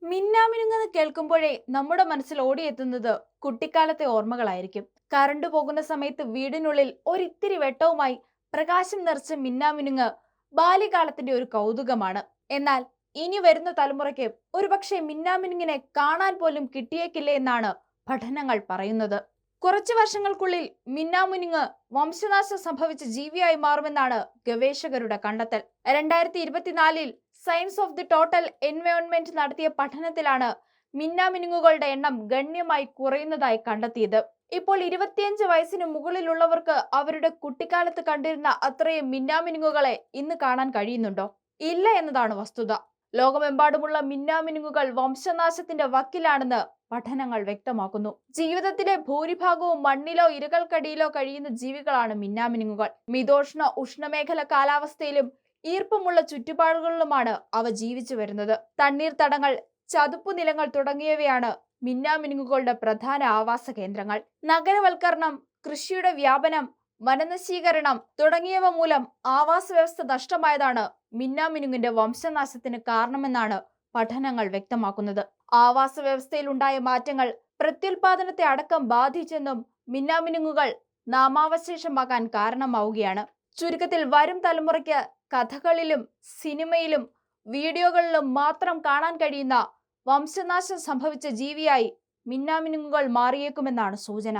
മിന്നാമിനുങ്ങെന്ന് കേൾക്കുമ്പോഴേ നമ്മുടെ മനസ്സിൽ ഓടിയെത്തുന്നത് കുട്ടിക്കാലത്തെ ഓർമ്മകളായിരിക്കും. കറണ്ട് പോകുന്ന സമയത്ത് വീടിനുള്ളിൽ ഒരിത്തിരി വെട്ടവുമായി പ്രകാശം നിറച്ച മിന്നാമിനുങ്ങ് ബാല്യകാലത്തിന്റെ ഒരു കൗതുകമാണ്. എന്നാൽ ഇനി വരുന്ന തലമുറയ്ക്ക് ഒരുപക്ഷെ മിന്നാമിനുങ്ങിനെ കാണാൻ പോലും കിട്ടിയേക്കില്ലേ എന്നാണ് പഠനങ്ങൾ പറയുന്നത്. കുറച്ചു വർഷങ്ങൾക്കുള്ളിൽ മിന്നാമിനുങ്ങ് വംശനാശം സംഭവിച്ച ജീവിയായി മാറുമെന്നാണ് ഗവേഷകരുടെ കണ്ടെത്തൽ. 2024 science of the total environment നടത്തിയ പഠനത്തിലാണ് മിന്നാമിനുങ്ങുകളുടെ എണ്ണം ഗണ്യമായി കുറയുന്നതായി കണ്ടെത്തിയത്. ഇപ്പോൾ 25 വയസ്സിന് മുകളിലുള്ളവർക്ക് അവരുടെ കുട്ടിക്കാലത്ത് കണ്ടിരുന്ന അത്രയും മിന്നാമിനുങ്ങുകളെ ഇന്ന് കാണാൻ കഴിയുന്നുണ്ടോ? ഇല്ല എന്നതാണ് വസ്തുത. ലോകമെമ്പാടുമുള്ള മിന്നാമിനുങ്ങുകൾ വംശനാശത്തിന്റെ വക്കിലാണെന്ന് പഠനങ്ങൾ വ്യക്തമാക്കുന്നു. ജീവിതത്തിലെ ഭൂരിഭാഗവും മണ്ണിലോ ഇരകൾക്കടിയിലോ കഴിയുന്ന ജീവികളാണ് മിന്നാമിനുങ്ങുകൾ. മിതോഷ്ണ ഉഷ്ണമേഖല കാലാവസ്ഥയിലും ഈർപ്പമുള്ള ചുറ്റുപാടുകളിലുമാണ് അവ ജീവിച്ചു വരുന്നത്. തണ്ണീർത്തടങ്ങൾ, ചതുപ്പുനിലങ്ങൾ തുടങ്ങിയവയാണ് മിന്നാമിനുങ്ങുകളുടെ പ്രധാന ആവാസ കേന്ദ്രങ്ങൾ. നഗരവൽക്കരണം, കൃഷിയുടെ വ്യാപനം, വനനശീകരണം തുടങ്ങിയവ മൂലം ആവാസ വ്യവസ്ഥ നഷ്ടമായതാണ് മിന്നാമിനുങ്ങിന്റെ വംശനാശത്തിന് കാരണമെന്നാണ് പഠനങ്ങൾ വ്യക്തമാക്കുന്നത്. ആവാസ വ്യവസ്ഥയിൽ ഉണ്ടായ മാറ്റങ്ങൾ പ്രത്യുൽപാദനത്തെ അടക്കം ബാധിച്ചെന്നും മിന്നാമിനുങ്ങുകൾ നാമാവശേഷമാകാൻ കാരണമാവുകയാണ്. ചുരുക്കത്തിൽ വരും തലമുറയ്ക്ക് കഥകളിലും സിനിമയിലും വീഡിയോകളിലും മാത്രം കാണാൻ കഴിയുന്ന വംശനാശം സംഭവിച്ച ജീവിയായി മിന്നാമിനുങ്ങുകൾ മാറിയേക്കുമെന്നാണ് സൂചന.